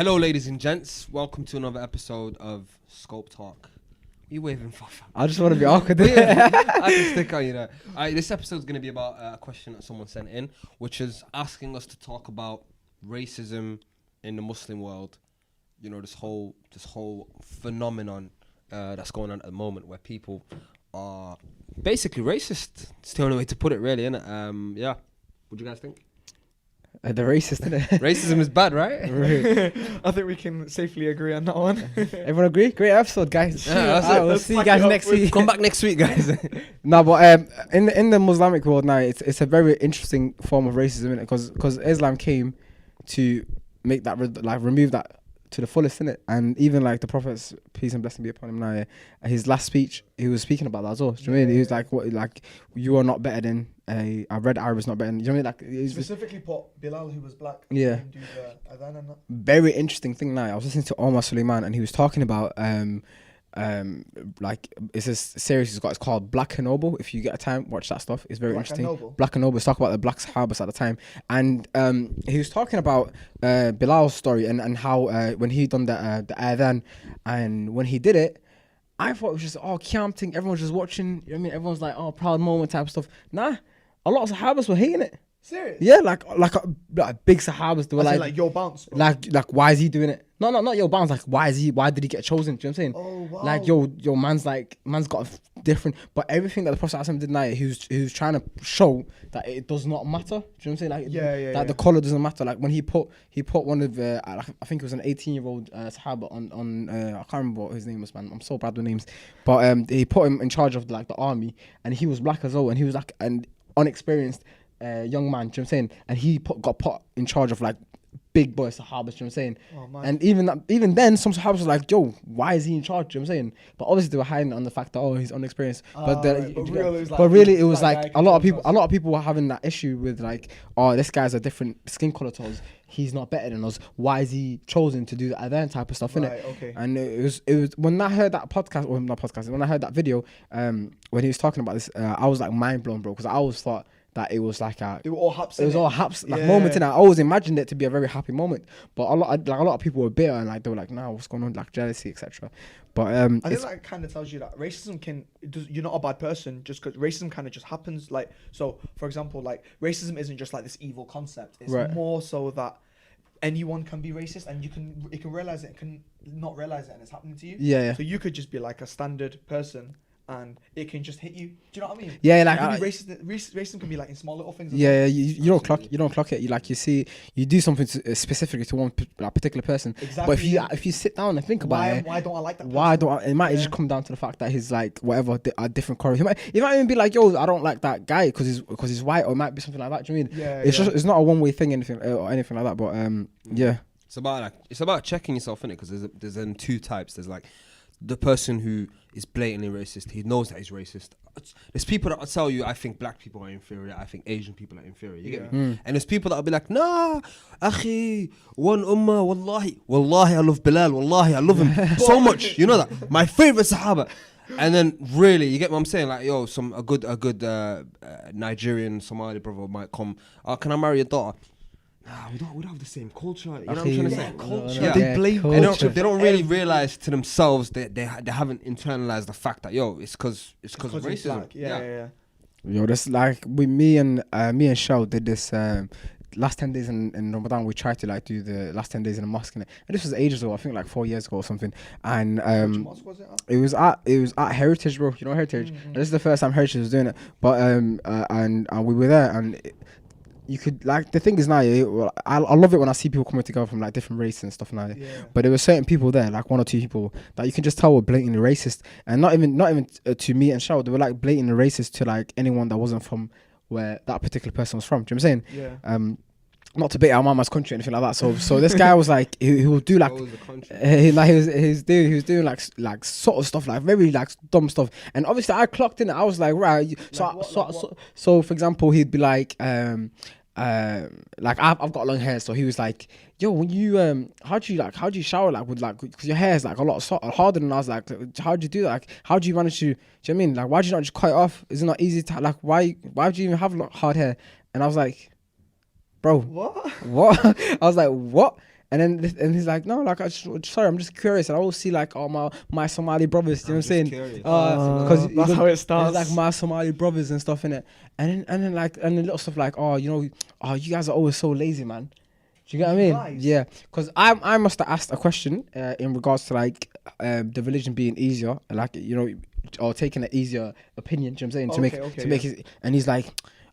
Hello, ladies and gents. Welcome to another episode of Scope Talk. Are you waving for? I just want to be awkward. I can stick on, you know. This episode is going to be about a question that someone sent in, which is asking us to talk about racism in the Muslim world. You know, this whole phenomenon that's going on at the moment, where people are basically racist. It's the only way to put it, really, innit? Yeah. What do you guys think? The racist, innit? Racism is bad, right? I think we can safely agree on that one. Everyone agree? Great episode, guys. Yeah, We'll see you guys next week. Come back next week, guys. No, but in the Muslimic world now, it's a very interesting form of racism, innit? Because Islam came to make that remove that to the fullest, innit? And even like the Prophet's peace and blessing be upon him now, yeah, his last speech, he was speaking about that as well. Do you know what I mean? He was like, "What? Like you are not better than a red Arab is not better than." Do you know what I mean? Like Specifically, put Bilal, who was black. Yeah. Do the adhan and that. Very interesting thing now. I was listening to Omar Salman and he was talking about like it's a series it's called Black and Noble. If you get a time, watch that stuff. It's very interesting. Black and Noble. It's talk about the black Sahabas at the time, and he was talking about Bilal's story and how when he done the adhan, and when he did it, I thought it was just calm thing. Everyone's just watching. You know what I mean, everyone's like proud moment type of stuff. Nah, a lot of Sahabas were hating it. Serious? Yeah, like big Sahabas. They were like yo bounce. Bro. Like why is he doing it? No, not yo bounce. Like why did he get chosen? Do you know what I'm saying? Oh wow. Like yo man's got a different. But everything that the Prophet ﷺ did now, he was trying to show that it does not matter. Do you know what I'm saying? Like yeah. The color doesn't matter. Like when he put one of I think it was an 18-year-old Sahaba on I can't remember what his name was, man. I'm so bad with names. But he put him in charge of the army, and he was black as well, and he was like an unexperienced young man, do you know what I'm saying? And he got put in charge of like big boy Sahabas, do you know what I'm saying? Oh, man. And even then, some Sahabas were like, yo, why is he in charge? Do you know what I'm saying? But obviously they were hiding on the fact that he's unexperienced. But really it was like a lot of people were having that issue with like, this guy's a different skin color to us. He's not better than us. Why is he chosen to do that adhan type of stuff, innit? Okay. And it was when I heard that when I heard that video, when he was talking about this, I was like mind blown, bro, because I always thought that it was like they were all haps. It was all haps moment, and I always imagined it to be a very happy moment. But a lot of people were bitter and like they were like, nah, what's going on, like jealousy, etc. But I think that kind of tells you that racism you're not a bad person just because racism kind of just happens. Like, so for example, like racism isn't just like this evil concept. It's more so that anyone can be racist and you can realize it, can not realize it, and it's happening to you. Yeah. So you could just be like a standard person and it can just hit you. Do you know what I mean? Yeah, like racism can be like in small little things. Yeah, you don't clock it. You do something specifically to one particular person. Exactly. But if you sit down and think about it, why don't I like that person? It might just come down to the fact that he's like whatever a different color. He might even be like, yo, I don't like that guy because he's white, or it might be something like that. Do you know what I mean? Yeah. It's not a one way thing, anything like that. But yeah. It's about checking yourself, innit? Because there's then two types. There's like the person who is blatantly racist. He knows that he's racist. There's people that will tell you, I think black people are inferior. I think Asian people are inferior. You get me? And there's people that will be like, nah, akhi, one ummah, wallahi, I love Bilal. Wallahi, I love him so much. You know that? My favorite Sahaba. And then really, you get what I'm saying? Like, yo, a good Nigerian, Somali brother might come. Can I marry your daughter? Nah, we don't have the same culture. You know what I'm trying to say? Culture. Yeah. They blame culture. They don't really realize to themselves that they haven't internalized the fact that it's because of racism. Yeah. Yo, that's like me and Shell did this last 10 days in Ramadan. We tried to like do the last 10 days in a mosque, and this was ages ago. I think like 4 years ago or something. And which mosque was it at? It was at Heritage, bro. You know Heritage. And this is the first time Heritage was doing it. But and we were there, and you could like the thing is now, I love it when I see people coming together from like different races and stuff now. Yeah. But there were certain people there, like one or two people that you can just tell were blatantly racist, and not even to me and Shao. They were like blatantly racist to like anyone that wasn't from where that particular person was from. Do you know what I'm saying? Yeah. Not to bait our mama's country or anything like that. So this guy was like he would do like he was doing like sort of stuff, like very like dumb stuff. And obviously I clocked in. I was like, right. So for example, he'd be like like I've got long hair, so he was like, yo, when you how do you shower, like with like, because your hair is like a lot harder than. I was like, how do you do that? Like, how do you manage to, do you know what I mean? Like, why do you not just cut it off? Is it not easy to, like, why would you even have hard hair? And I was like, bro, what? I was like, what? And then and he's like, no, like sorry, I'm just curious. And I always see like my Somali brothers. You know what I'm saying? Because that's how it starts. Like my Somali brothers and stuff in it. And then little stuff like, you guys are always so lazy, man. Do you get what I mean? Nice. Yeah, because I must have asked a question in regards to like the religion being easier, like or taking an easier opinion. Do you know what I'm saying? To make it, and he's like,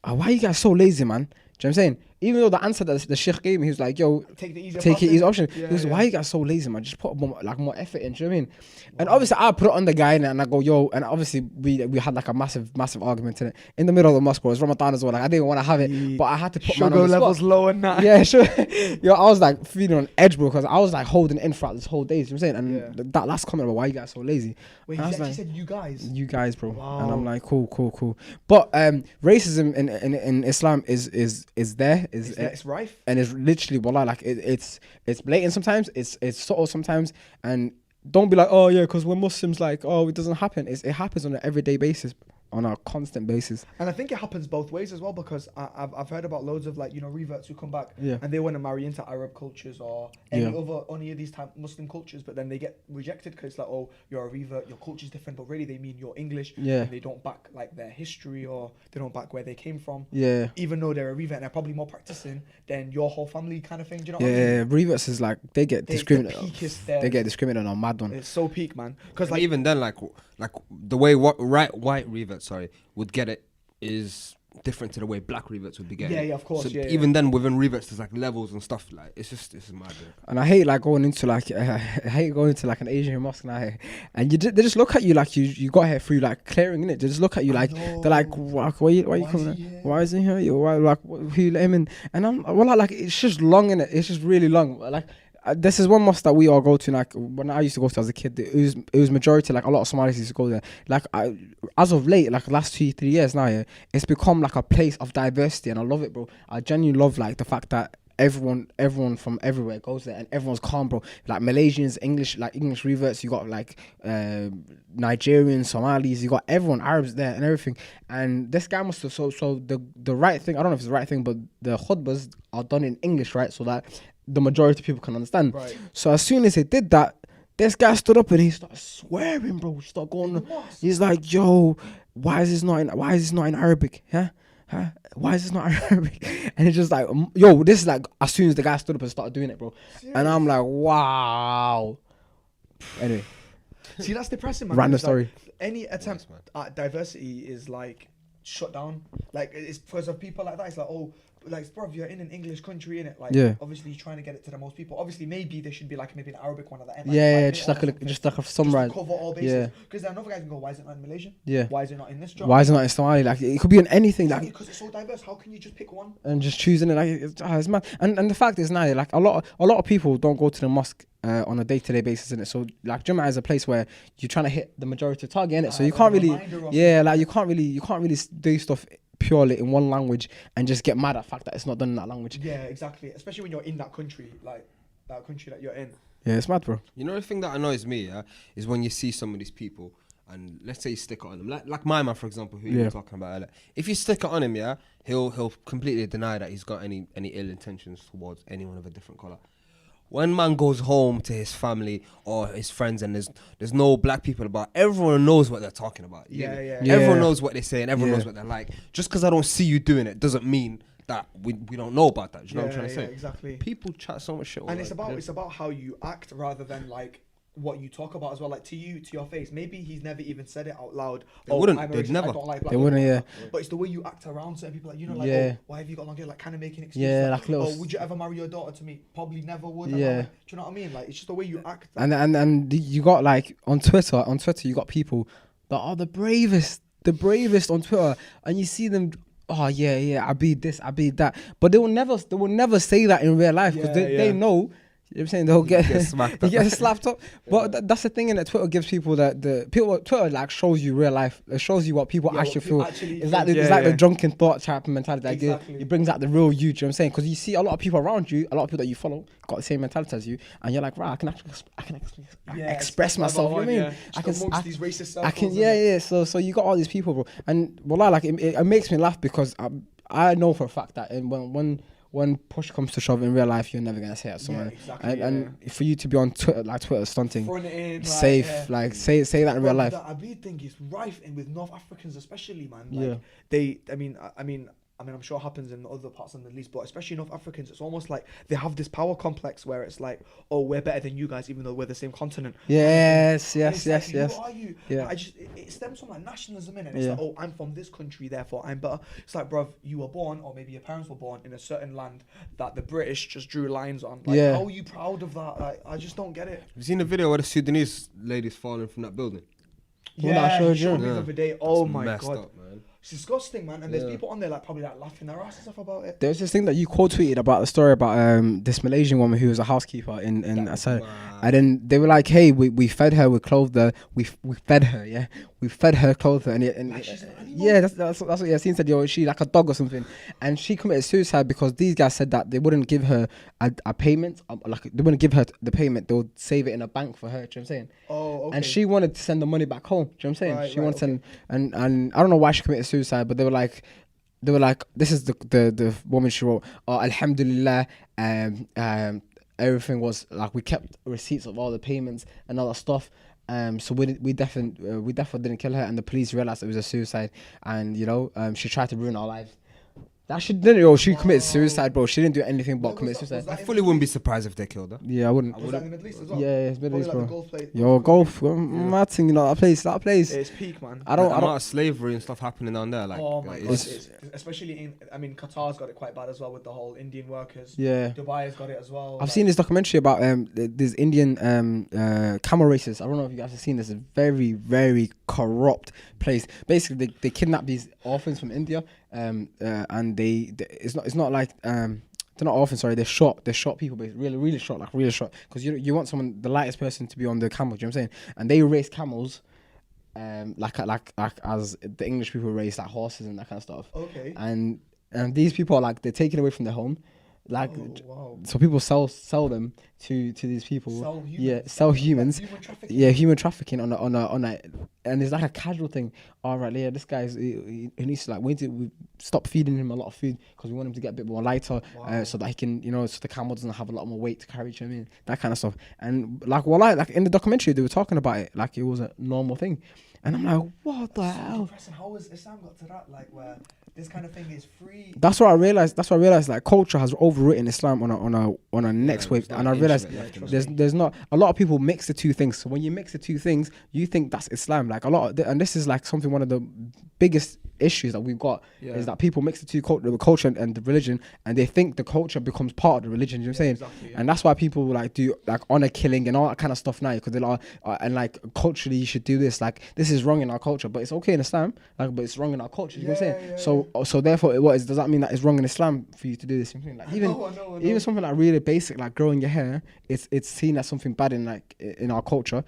why are you guys so lazy, man? Do you know what I'm saying? Even though the answer that the sheikh gave me, he was like, yo, take it easy option. He was, why are you guys so lazy, man? Just put more effort in. Do you know what I mean? And obviously I put it on the guy and I go, yo, and obviously we had like a massive argument in the middle of the mosque, bro. It was Ramadan as well. Like I didn't want to have it, but I had to put my levels low and that. Yeah, sure. Yo, I was like feeling on edge, bro, because I was like holding in throughout this whole day. You know what I'm saying? And that last comment about why you guys so lazy. Wait, he said you guys, bro. Wow. And I'm like, cool. But racism in Islam is there. It's rife. And it's literally, wallah, like it's blatant sometimes, it's subtle sometimes, and don't be like, oh yeah, because we're Muslims, like, oh, it doesn't happen. It happens on an everyday basis, on a constant basis. And I think it happens both ways as well, because I've heard about loads of like, reverts who come back and they want to marry into Arab cultures or any of these type Muslim cultures, but then they get rejected because it's like, oh, you're a revert, your culture's different, but really they mean you're English. And they don't back like their history, or they don't back where they came from. Even though they're a revert and they're probably more practicing than your whole family kind of thing. Do you know what I mean? Yeah, reverts is like they get discriminated. They get discriminated on, mad one. It's so peak, man. Because like even then, like the way white reverts would get it is different to the way black reverts would be getting it. Yeah, of course. So even then within reverts there's like levels and stuff, like it's mad. And I hate like going into like an Asian mosque now, and they just look at you like you got here through like clearing it. They just look at you like they're like, why are you coming? Why is he here? Why, like, who you let him in? And I'm like it's just long in it. It's just really long. Like this is one mosque that we all go to. Like when I used to go to as a kid, it was majority, like a lot of Somalis used to go there. Like as of late, like the last 2-3 years now, it's become like a place of diversity, and I love it, bro. I genuinely love like the fact that everyone from everywhere goes there, and everyone's calm, bro. Like Malaysians, English reverts, you got like Nigerians, Somalis, you got everyone, Arabs there and everything. And this guy must have so the right thing, I don't know if it's the right thing, but the khutbahs are done in English, right? So that the majority of people can understand. Right. So as soon as he did that, this guy stood up and he started swearing, bro. He started going. He's like, "Yo, why is this not in Arabic? Huh? Why is this not Arabic?" And it's just like, "Yo, this is like." As soon as the guy stood up and started doing it, bro, and I'm like, "Wow." Anyway, see, that's depressing, man. Random story. Like, any attempt at diversity is like shut down. Like it's because of people like that. It's like, oh. Like, bro, you're in an English country, innit? Like, obviously, you're trying to get it to the most people. Obviously, maybe there should be like maybe an Arabic one at the end. Like, just like a summarize. Just to cover all bases. Because then another guy can go, why is it not in Malaysian? Why is it not in this job? Why is it not in Somali? Like, it could be in anything. Like, because it's so diverse. How can you just pick one and just choosing it? Like, it's mad. And the fact is now, like a lot of people don't go to the mosque on a day-to-day basis, innit? So like Jummah is a place where you're trying to hit the majority target, innit? So you can't really, like you can't really do stuff purely in one language and just get mad at the fact that it's not done in that language. Yeah, exactly. Especially when you're in that country, like that country that you're in. Yeah, it's mad, bro. You know the thing that annoys me, is when you see some of these people and let's say you stick it on them, like my man, for example, who you were talking about earlier. If you stick it on him, he'll completely deny that he's got any ill intentions towards anyone of a different colour. When man goes home to his family or his friends and there's no black people about, everyone knows what they're talking about. Everyone knows what they say and everyone knows what they're like. Just because I don't see you doing it doesn't mean that we don't know about that. Do you know what I'm trying to say? Exactly. People chat so much shit. And it's about how you act rather than like what you talk about as well, like to your face. Maybe he's never even said it out loud. They'd never. I don't like black they wouldn't, people. But it's the way you act around certain people, like oh, why have you got long hair? Like kind of making excuses. Like little. Oh, would you ever marry your daughter to me? Probably never would. Do you know what I mean? Like it's just the way you act. And you got like on Twitter you got people that are the bravest on Twitter, and you see them. Oh yeah, I be this, I be that, but they will never say that in real life because they know. You know what I'm saying? They'll get smacked up. Get slapped up. But that's the thing, in that Twitter gives people Twitter like shows you real life. It shows you what people actually feel. It's like the drunken thought type of mentality. Exactly. It brings out the real you. Do you know what I'm saying? Because you see a lot of people around you, a lot of people that you follow, got the same mentality as you, and you're like, right, I can express myself. You know what I mean? I can these racist circles. I can. So you got all these people, bro, and well, like it makes me laugh because I know for a fact that when when push comes to shove in real life, you're never gonna say it to someone. Exactly, And for you to be on Twitter stunting, Fronting, safe, say that in real life. The Abid thing is rife in with North Africans, especially, man. Like, I'm sure it happens in other parts of the Middle East, but especially North Africans, it's almost like they have this power complex where it's like, oh, we're better than you guys, even though we're the same continent. Yes. Who are you? Yeah. It stems from like nationalism, and it's like, oh, I'm from this country, therefore I'm better. It's like, bruv, you were born, or maybe your parents were born in a certain land that the British just drew lines on. Like, how are you proud of that? Like, I just don't get it. Have you seen the video where the Sudanese lady's falling from that building? Yeah, he showed me the other day. Oh my god. Up, man. It's disgusting, man. And there's people on there like probably like laughing their asses off about it. There's this thing that you quote tweeted about the story about this Malaysian woman who was a housekeeper in and then they were like, hey, we fed her, we clothed her, we fed her, we fed her, clothed her, and Like she's an animal? yeah, that's what Yassine said. Yo, she like a dog or something, and she committed suicide because these guys said that they wouldn't give her a payment, like they wouldn't give her the payment. They would save it in a bank for her. Do you know what I'm saying? Oh, okay. And she wanted to send the money back home. Do you know what I'm saying? Right, She wanted to send, and I don't know why she committed suicide, but they were like, this is the woman she wrote. Oh, Alhamdulillah, everything was like, we kept receipts of all the payments and all that stuff. So we definitely didn't kill her, and the police realized it was a suicide, and she tried to ruin our lives. That she didn't, she committed suicide, bro. She didn't do anything but commit suicide. I fully wouldn't be surprised if they killed her. Yeah, I wouldn't. Was that in the Middle East as well? Yeah, it's Middle East, Probably bro. like the golf play. Yo, golf, mad thing, that place. It's peak, man. I don't. A lot of slavery and stuff happening down there. Like, Oh my god, it's especially Qatar's got it quite bad as well with the whole Indian workers. Yeah. Dubai's got it as well. I've seen this documentary about these Indian camel races. I don't know if you guys have seen this. It's a very, very corrupt place. Basically, they kidnap these orphans from India, and it's not like they're not orphans. Sorry, they shot people, but really short, because you want someone, the lightest person, to be on the camel. Do you know what I'm saying? And they race camels. Like as the English people race like horses and that kind of stuff. Okay. And these people are like, they're taken away from their home, like wow. so people sell them to these people. Sell humans. Yeah, sell humans. Human trafficking. Yeah, human trafficking on a, and it's like a casual thing. All right, yeah, this guy's he needs to, like, we stop feeding him a lot of food because we want him to get a bit more lighter, so that he can, so the camel doesn't have a lot more weight to carry. You know what I mean? That kind of stuff. And like in the documentary they were talking about it like it was a normal thing, and I'm like, what the hell? How has Islam got to that? Like where this kind of thing is free. That's what I realized. Like culture has overwritten Islam on a next wave, and I realized there's not a lot of people mix the two things. So when you mix the two things, you think that's Islam. Like and this is like something, one of the biggest issues that we've got is that people mix the two, the culture and the religion, and they think the culture becomes part of the religion. You know what I'm saying? Exactly, yeah. And that's why people like do like honor killing and all that kind of stuff now, because they're like, and like culturally you should do this. Like this is wrong in our culture, but it's okay in Islam. Like, but it's wrong in our culture. You know what I'm saying? So therefore, does that mean that it's wrong in Islam for you to do this? Like even something like really basic, like growing your hair, it's seen as something bad in our culture,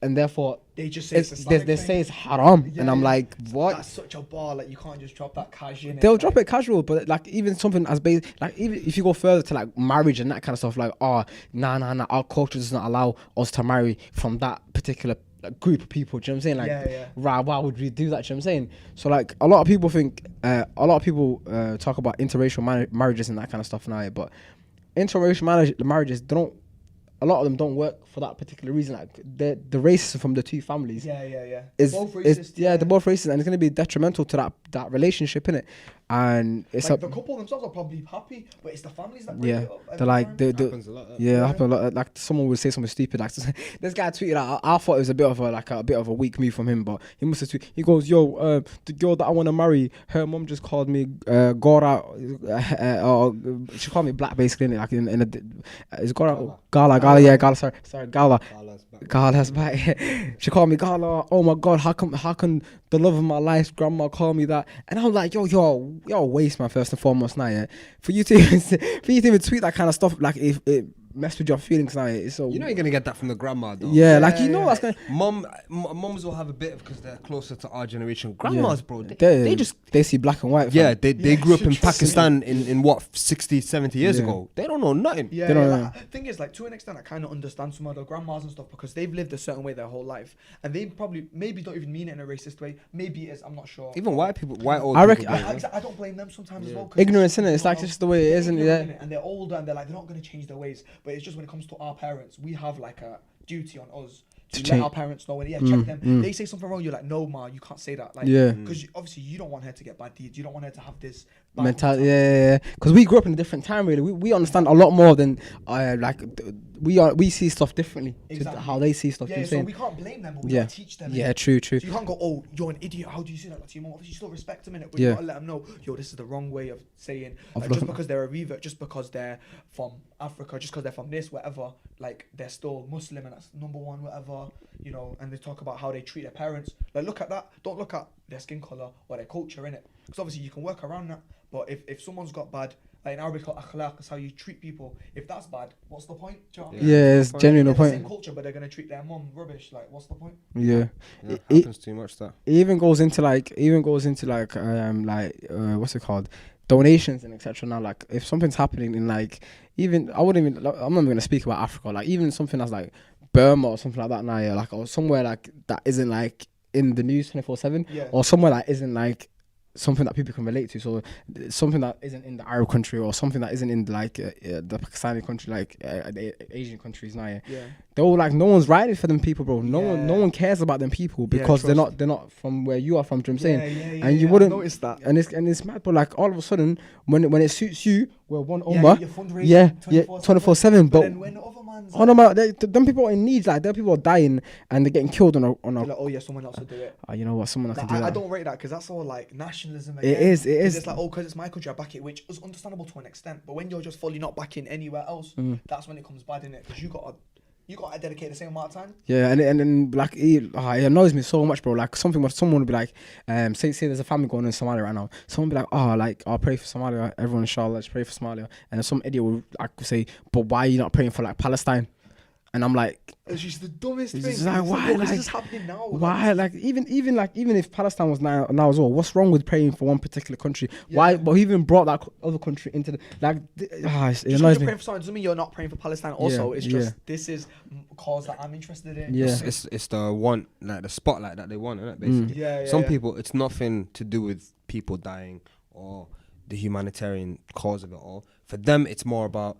and therefore they just say they say it's haram, and I'm like, what? That's such a bar. Like you can't just drop that casual. They'll drop it casual, but like even something as basic, like even if you go further to like marriage and that kind of stuff, like nah, our culture does not allow us to marry from that particular group of people. Do you know what I'm saying? Like, right, why would we do that? Do you know what I'm saying? So like a lot of people think, talk about interracial marriages and that kind of stuff now, but interracial marriages a lot of them don't work for that particular reason. Like the racism from the two families. Is both racist. They're both racist, and it's going to be detrimental to that relationship, innit? And it's like the couple themselves are probably happy, but it's the families that break it up. They're like happens a lot. It happens a lot. Like someone would say something stupid. Like this guy tweeted out. I thought it was a bit of a weak move from him, but he must have tweeted. He goes, "Yo, the girl that I want to marry, her mom just called me Gora, or she called me black basically, innit? Like in a is Gora Gala, yeah, Gala. Sorry, Gala. Gala's back. She called me Gala. Oh my God, how come the love of my life, grandma called me that? And I'm like, yo, waste, man. First and foremost, now, yeah. For you to even tweet that kind of stuff, like if mess with your feelings now. So You know you're gonna get that from the grandma, though. yeah, like you know that's gonna. Mums will have a bit of, because they're closer to our generation. Grandmas, bro, they see black and white. Yeah, fam. they grew up in Pakistan in what 60, 70 years ago. They don't know nothing. Yeah, They don't yeah, know. like, thing is, like, to an extent, I kind of understand some of the grandmas and stuff because they've lived a certain way their whole life, and they probably maybe don't even mean it in a racist way. Maybe it is. I'm not sure. Even white people, white old I reckon- people. do it, I don't blame them sometimes as well. 'Cause Ignorance, innit? It's you like know, just the way it is, they're innit? ignorant, Yeah. innit? And they're older, and they're like they're not going to change their ways. But it's just when it comes to our parents, we have like a duty on us to let change. our parents know. And check them. They say something wrong, you're like, no, ma, you can't say that. Like, Yeah. because obviously you don't want her to get bad deeds. You don't want her to have this bad Mentality, yeah. Because we grew up in a different time, really. We understand a lot more than we see stuff differently to Exactly. how they see stuff. Yeah, you know so what I'm we can't blame them, but we saying? gotta teach them. Yeah, true. So you can't go, oh, you're an idiot. How do you say that to your mom? Obviously, you still respect them in it, but Yeah. you gotta let them know, yo, this is the wrong way of saying. Of Like, just looking- because they're a revert, just because they're from Africa, just because they're from this, whatever, like they're still Muslim and that's number one, whatever, you know. And they talk about how they treat their parents. Like, look at that. Don't look at their skin color or their culture in it, because obviously you can work around that. But if someone's got bad, like in Arabic, called akhlaq, is how you treat people. If that's bad, what's the point? Do you know what I mean? Yeah, it's genuinely no They're the point. same culture, but they're gonna treat their mom rubbish. Like, what's the point? Yeah. Yeah, It- happens too much. That It even goes into what's it called, donations and etc. Now, like if something's happening in like, even I wouldn't even, I'm not even gonna speak about Africa, like even something that's like Burma or something like that now, yeah, like, or somewhere like that isn't like in the news 24/7, Yeah. or somewhere that isn't like something that people can relate to. So something that isn't in the Arab country, or something that isn't in like the Pakistani country, like the Asian countries now, Yeah. they're all like, no one's writing for them people, bro. No Yeah. one cares about them people Yeah, because they're trust. not from where you are from. Do you know what I'm saying? Yeah, And you I've wouldn't noticed that. and it's mad, but like all of a sudden when it suits you, we're one Yeah, Omar, you're fundraising yeah, 24/7, 24/7. But But then when the other man's oh no, man, them people are in need, like them people are dying and they're getting killed on a you're like, oh yeah, someone else will do it. you know what, someone else can do I that. don't rate that because that's all like nationalism. It Again. is. 'Cause It's like, oh, because it's my country, I back it, which is understandable to an extent. But when you're just fully not backing anywhere else, that's when it comes bad in it, because you got to dedicate the same amount of time. Yeah, and then like it annoys me so much, bro. Like someone would be like, say there's a family going in Somalia right now. Someone would be like, I'll pray for Somalia. Everyone, inshallah, let's pray for Somalia. And then some idiot would like say, but why are you not praying for like Palestine? And I'm like, It's just the dumbest It's thing. just like, It's why, yo, like- this is happening now. why? Like even if Palestine was now as well, what's wrong with praying for one particular country? Yeah. Why? But he even brought that other country into the like. It Just annoys 'cause you're me. praying for someone doesn't mean you're not praying for Palestine. Also, Yeah, it's yeah. just this is cause that I'm interested in. Yeah. it's the one, like the spotlight that they want, isn't it? Basically, Yeah. some people, it's nothing to do with people dying or the humanitarian cause of it all. For them, it's more about,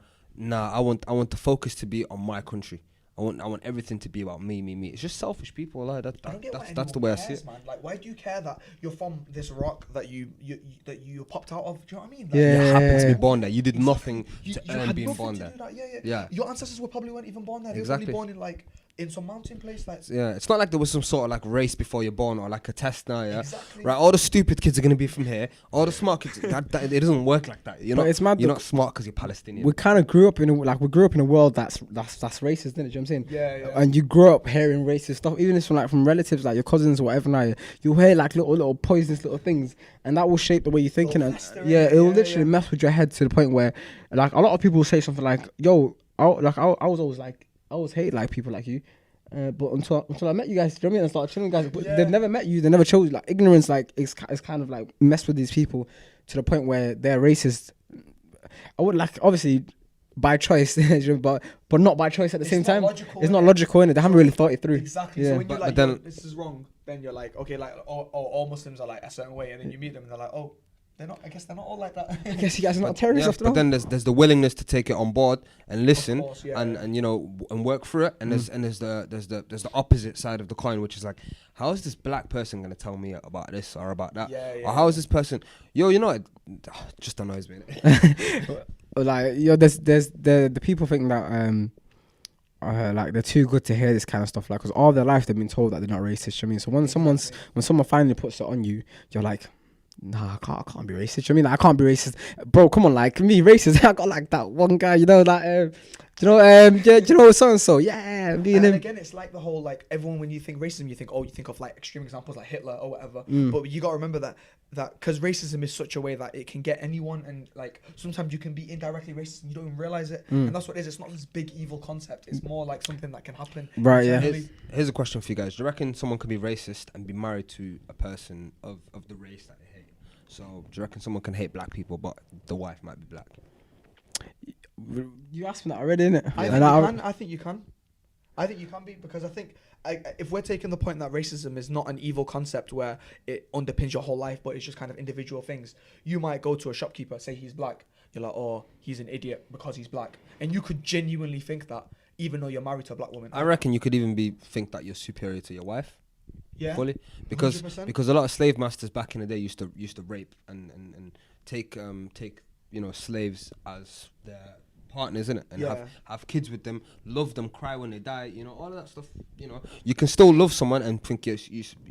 I want the focus to be on my country. I want everything to be about me. It's just selfish people. Like that. I don't get why That's the anyone way I see cares, it. man. Like, why do you care that you're from this rock that you popped out of? Do you know what I mean? Like, Yeah. You happen to be born there. You did Exactly. nothing You to had earn being nothing born to there. do that. Yeah. Yeah. Your ancestors probably weren't even born there. They Exactly. were probably born in like in some mountain place. Like, Yeah, it's not like there was some sort of like race before you're born or like a test now. Yeah, Exactly. right. All the stupid kids are gonna be from here. All the smart kids. It doesn't work like that. You're But not. it's mad You're that- not smart because you're Palestinian. We kind of grew up in a world that's racist, didn't it? Do you know what I'm saying? Yeah. And you grow up hearing racist stuff, even if from relatives, like your cousins or whatever. Now you hear like little poisonous little things, and that will shape the way you're thinking. And fester, yeah, innit? it will Yeah, literally yeah. mess with your head to the point where, like, a lot of people will say something like, "Yo, I was always like, I always hate like people like you." But until I met you guys, do you know what I mean? I started chilling with guys, but Yeah. they've never met you. They never chose. Like ignorance, like is kind of like messed with these people to the point where they're racist. I would like obviously by choice, but not by choice at the It's same not time. logical, It's not innit? logical, innit? They haven't really thought it through. Exactly. Yeah. So when you're But like, then- yo, this is wrong, then you're like, okay, like, all Muslims are like a certain way, and then you meet them and they're like, oh, they're not. I guess they're not all like that. I guess you guys are not terrorists Yeah, after but all. then there's the willingness to take it on board and listen course, yeah, and yeah. and you know and work through it. And there's the opposite side of the coin, which is like, how is this black person gonna tell me about this or about that? Yeah, Or how is this person? Yo, you know, it just annoys me. Like there's the people think that like they're too good to hear this kind of stuff, like because all their life they've been told that they're not racist. You know what I mean, so when someone finally puts it on you, you're like, Nah, I can't be racist. I mean, I can't be racist, bro. Come on, like me, racist. I got like that one guy, you know, that you know, so and so. Yeah, me and him. Again, it's like the whole like everyone when you think racism, you think of like extreme examples like Hitler or whatever. But you gotta remember that because racism is such a way that it can get anyone, and like sometimes you can be indirectly racist and you don't even realize it. And that's what it is. It's not this big evil concept. It's more like something that can happen. Right. Yeah. Here's a question for you guys. Do you reckon someone can be racist and be married to a person of the race that they hate? So do you reckon someone can hate black people, but the wife might be black? You asked me that already, innit? I think you can be, because I think if we're taking the point that racism is not an evil concept where it underpins your whole life, but it's just kind of individual things. You might go to a shopkeeper, say he's black. You're like, oh, he's an idiot because he's black. And you could genuinely think that, even though you're married to a black woman. I reckon you could even think that you're superior to your wife. Yeah. Fully. Because 100%. because a lot of slave masters back in the day used to rape and take slaves as their partners, innit? And have kids with them, love them, cry when they die, all of that stuff. You can still love someone and think you're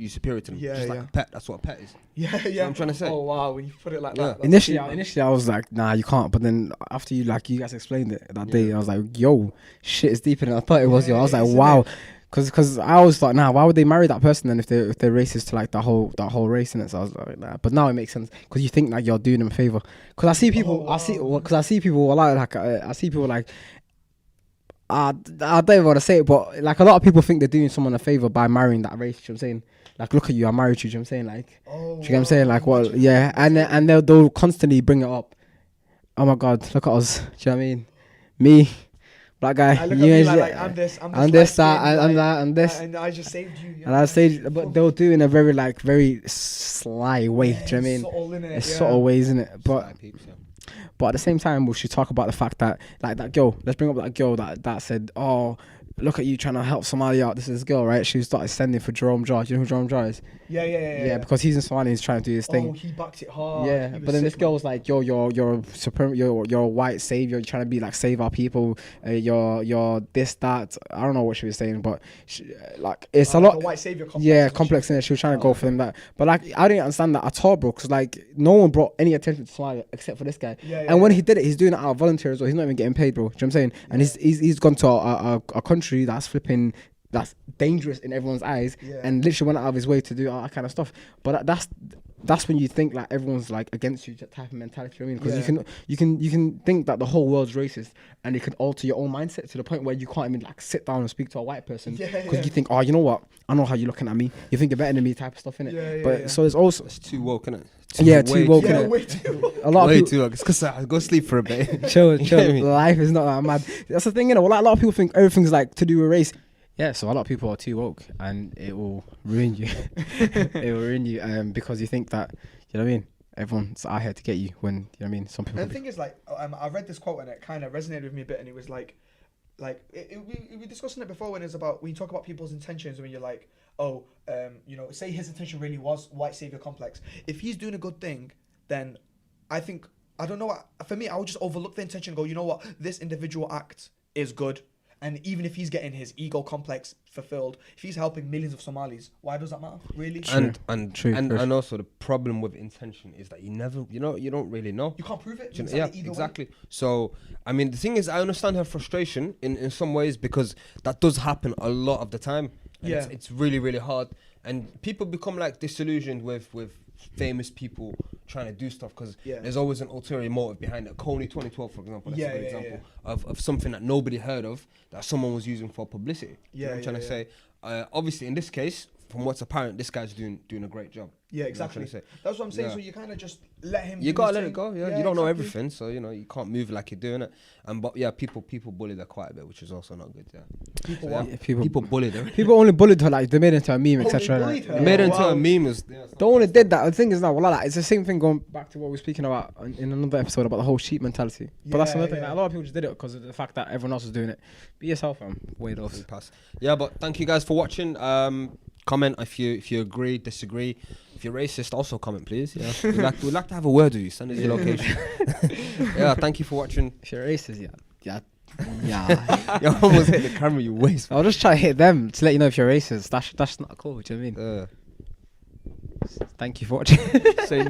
superior to them. Yeah, just like a pet. That's what a pet is. Yeah, You know what I'm trying to say. Oh wow, when you put it like that. Initially, I was like, nah, you can't. But then after you guys explained it that day, I was like, yo, shit is deeper than I thought it was. Yo, I was like, wow. Cause I always thought, nah, why would they marry that person then if they're racist to like that whole race in it? So I was like, nah. But now it makes sense because you think like you're doing them a favor. Cause I see people, I see people like I don't even want to say it, but like a lot of people think they're doing someone a favor by marrying that race. You know what I'm saying? Like, look at you, I married you. Do you know what I'm saying? Like, do you know what I'm saying? Like, well, yeah, and they'll constantly bring it up. Oh my God, look at us. Do you know what I mean? Me. Black guy, I look at me like I'm this, I'm this, I'm this, and I just saved you. And I saved, but they'll do it in a very sly way. Do you know what I mean? Subtle, innit? It's subtle ways, isn't it? But at the same time, we should talk about the fact that like that girl. Let's bring up that girl that said, "Oh, look at you trying to help Somalia out." This is this girl, right? She started sending for Jerome Jar. Do you know who Jerome Jar is? Yeah, because he's in Somalia, he's trying to do his thing. Oh, he backed it hard. Yeah, but then this girl was like, "Yo, you're supreme. You're a white savior. You're trying to be like save our people. You're this that." I don't know what she was saying, but it's a lot. Like a white savior complex. Yeah, complex in it. She was trying to go for them that, but like I didn't understand that at all, bro. Because like no one brought any attention to Somalia except for this guy. And when he did it, he's doing it out of volunteer as well. He's not even getting paid, bro. Do you know what I'm saying? And he's gone to a country that's dangerous in everyone's eyes, and literally went out of his way to do all that kind of stuff. But that's when you think like everyone's like against you type of mentality. You know what I mean? Because you can think that the whole world's racist, and it can alter your own mindset to the point where you can't even like sit down and speak to a white person because you think, oh, you know what? I know how you're looking at me. You think you're better than me, type of stuff, innit? So there's also it's too woke, innit? Too woke, innit? Way too woke. A lot of people too woke. It's because I go sleep for a bit. chill. Life is not that mad. That's the thing, innit? Well, like, a lot of people think everything's like to do with race. Yeah, so a lot of people are too woke, and it will ruin you. It will ruin you because you think that, you know what I mean, everyone's out here to get you when, you know what I mean, some people... And the thing is, like, I read this quote and it kind of resonated with me a bit, and it was like we were discussing it before when it's about, when you talk about people's intentions, when you're like, oh, say his intention really was white savior complex. If he's doing a good thing, then I think, I don't know, for me, I would just overlook the intention and go, you know what, this individual act is good. And even if he's getting his ego complex fulfilled, if he's helping millions of Somalis, why does that matter? Really? And also the problem with intention is that you don't really know. You can't prove it. Yeah, exactly. Way. So I mean, the thing is, I understand her frustration in some ways, because that does happen a lot of the time. And it's really, really hard, and people become like disillusioned with famous people trying to do stuff because there's always an ulterior motive behind it. Coney 2012, for example, that's a good example of something that nobody heard of that someone was using for publicity. You know what I'm trying to say? Obviously, in this case, from what's apparent, this guy's doing a great job. Yeah, exactly. That's what I'm saying. So you kind of just let him. You gotta let it go. Yeah, you don't know everything, so you can't move like you're doing it. But people bullied her quite a bit, which is also not good. Yeah. People bullied her. People only bullied her, like they made it into a meme, etc. They made it into a meme. They only did that. The thing is now, like, it's the same thing going back to what we were speaking about in another episode about the whole sheep mentality. But that's another thing. Like, a lot of people just did it because of the fact that everyone else was doing it. Be yourself, man. Wait off. Yeah, but thank you guys for watching. Comment if you agree, disagree. If you're racist, also comment, please. Yeah, we'd like to have a word with you. Send us your location. Yeah, thank you for watching. If you're racist, yeah. You almost hit the camera, you waste. I'll just try to hit them to let you know if you're racist. That's not cool. Do you know what I mean? Thank you for watching. Say no.